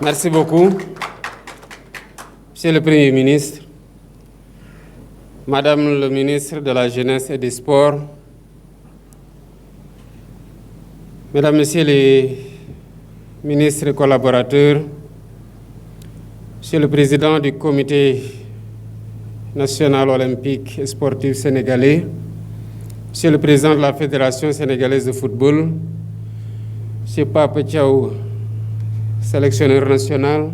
Merci beaucoup. Monsieur le Premier ministre, Madame le ministre de la Jeunesse et des Sports, Mesdames, Messieurs les ministres et collaborateurs, Monsieur le Président du Comité national olympique et sportif sénégalais, Monsieur le Président de la Fédération sénégalaise de football, Monsieur Pape Thiaw, sélectionneur national,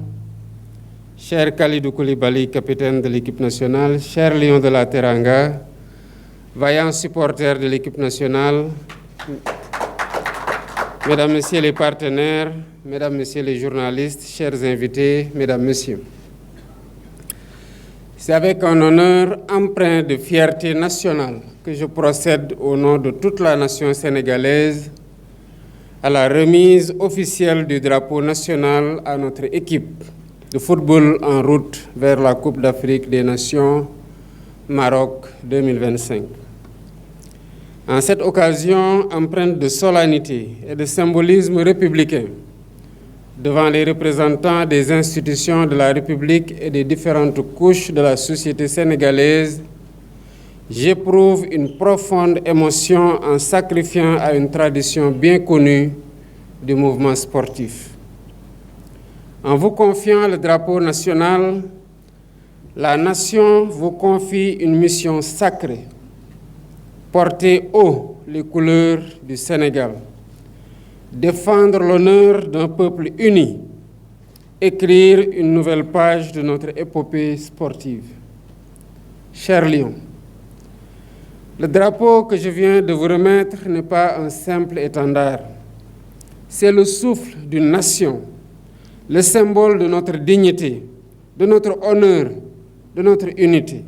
cher Khalidou Koulibaly, capitaine de l'équipe nationale, cher Lion de la Teranga, vaillants supporters de l'équipe nationale, Mesdames, Messieurs les partenaires, Mesdames, Messieurs les journalistes, chers invités, Mesdames, Messieurs. C'est avec un honneur empreint de fierté nationale que je procède au nom de toute la nation sénégalaise à la remise officielle du drapeau national à notre équipe de football en route vers la Coupe d'Afrique des Nations Maroc 2025. En cette occasion empreinte de solennité et de symbolisme républicain, devant les représentants des institutions de la République et des différentes couches de la société sénégalaise, j'éprouve une profonde émotion en sacrifiant à une tradition bien connue du mouvement sportif. En vous confiant le drapeau national, la nation vous confie une mission sacrée: porter haut les couleurs du Sénégal, défendre l'honneur d'un peuple uni, écrire une nouvelle page de notre épopée sportive. Chers Lions, le drapeau que je viens de vous remettre n'est pas un simple étendard. C'est le souffle d'une nation, le symbole de notre dignité, de notre honneur, de notre unité.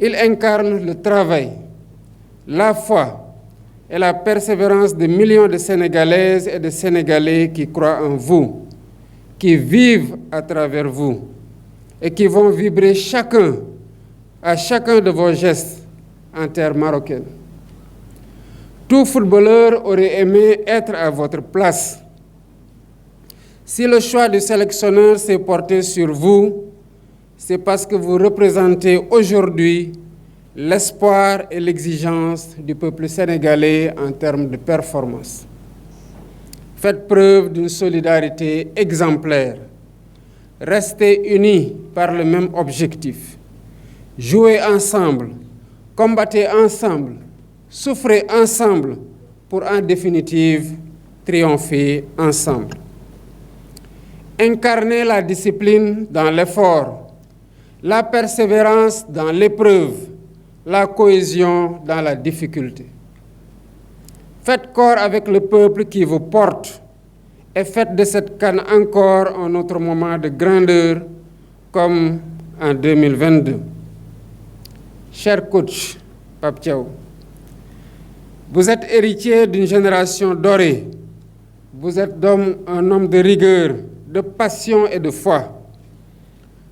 Il incarne le travail, la foi et la persévérance de millions de Sénégalaises et de Sénégalais qui croient en vous, qui vivent à travers vous et qui vont vibrer à chacun de vos gestes en terre marocaine. Tout footballeur aurait aimé être à votre place. Si le choix du sélectionneur s'est porté sur vous, c'est parce que vous représentez aujourd'hui l'espoir et l'exigence du peuple sénégalais en termes de performance. Faites preuve d'une solidarité exemplaire. Restez unis par le même objectif. Jouez ensemble, combattez ensemble, souffrez ensemble pour en définitive triompher ensemble. Incarnez la discipline dans l'effort, la persévérance dans l'épreuve, la cohésion dans la difficulté. Faites corps avec le peuple qui vous porte et faites de cette CAN encore un autre moment de grandeur comme en 2022. Cher coach Pape Thiaw, vous êtes héritier d'une génération dorée. Vous êtes un homme de rigueur, de passion et de foi.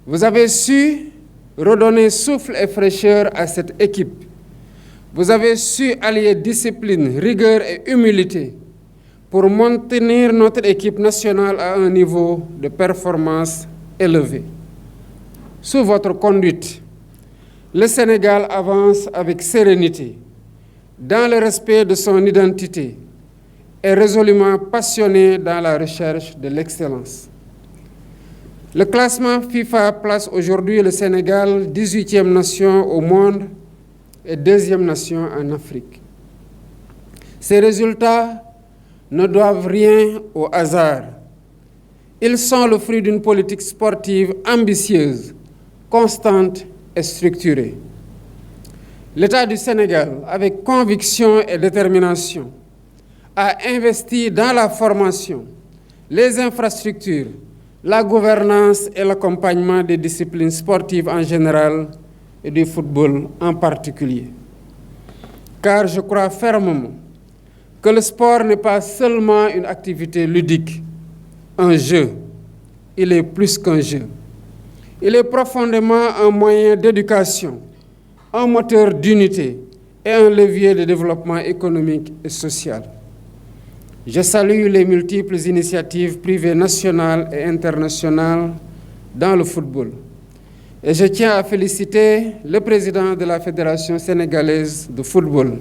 Vous avez su redonner souffle et fraîcheur à cette équipe. Vous avez su allier discipline, rigueur et humilité pour maintenir notre équipe nationale à un niveau de performance élevé. Sous votre conduite, le Sénégal avance avec sérénité, dans le respect de son identité et résolument passionné dans la recherche de l'excellence. Le classement FIFA place aujourd'hui le Sénégal 18e nation au monde et 2e nation en Afrique. Ces résultats ne doivent rien au hasard. Ils sont le fruit d'une politique sportive ambitieuse, constante et structurée. L'État du Sénégal, avec conviction et détermination, a investi dans la formation, les infrastructures, la gouvernance et l'accompagnement des disciplines sportives en général et du football en particulier. Car je crois fermement que le sport n'est pas seulement une activité ludique, un jeu. Il est plus qu'un jeu. Il est profondément un moyen d'éducation, un moteur d'unité et un levier de développement économique et social. Je salue les multiples initiatives privées nationales et internationales dans le football. Et je tiens à féliciter le président de la Fédération sénégalaise de football,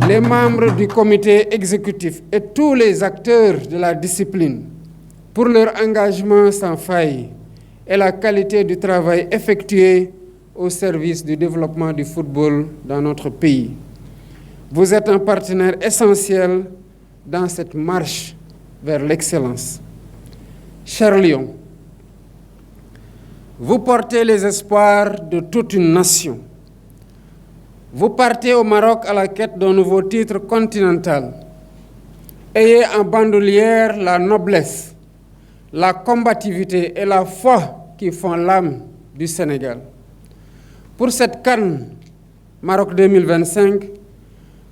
les membres du comité exécutif et tous les acteurs de la discipline pour leur engagement sans faille et la qualité du travail effectué au service du développement du football dans notre pays. Vous êtes un partenaire essentiel dans cette marche vers l'excellence. Cher Lions, vous portez les espoirs de toute une nation. Vous partez au Maroc à la quête d'un nouveau titre continental. Ayez en bandoulière la noblesse, la combativité et la foi qui font l'âme du Sénégal. Pour cette CAN Maroc 2025,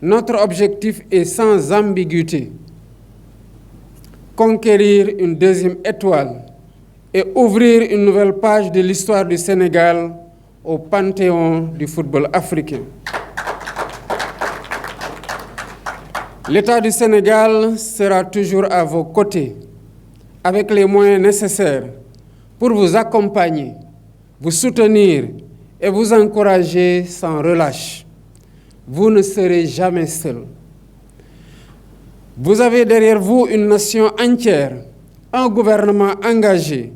notre objectif est sans ambiguïté. Conquérir une deuxième étoile et ouvrir une nouvelle page de l'histoire du Sénégal au panthéon du football africain. L'État du Sénégal sera toujours à vos côtés, avec les moyens nécessaires pour vous accompagner, vous soutenir et vous encourager sans relâche. Vous ne serez jamais seul. Vous avez derrière vous une nation entière, un gouvernement engagé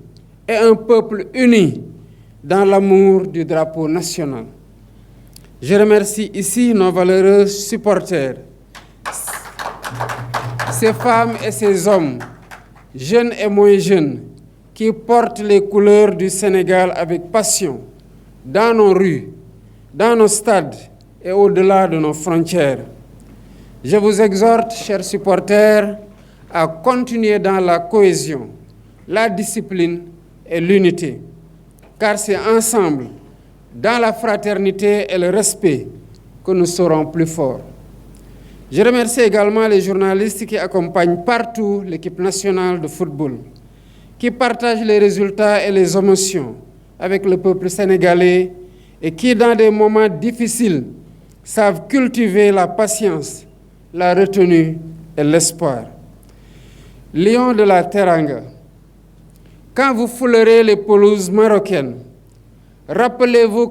et un peuple uni dans l'amour du drapeau national. Je remercie ici nos valeureux supporters, ces femmes et ces hommes, jeunes et moins jeunes, qui portent les couleurs du Sénégal avec passion, dans nos rues, dans nos stades et au-delà de nos frontières. Je vous exhorte, chers supporters, à continuer dans la cohésion, la discipline et l'unité, car c'est ensemble, dans la fraternité et le respect, que nous serons plus forts. Je remercie également les journalistes qui accompagnent partout l'équipe nationale de football, qui partagent les résultats et les émotions avec le peuple sénégalais et qui, dans des moments difficiles, savent cultiver la patience, la retenue et l'espoir. Lions de la Teranga, quand vous foulerez les pelouses marocaines, rappelez-vous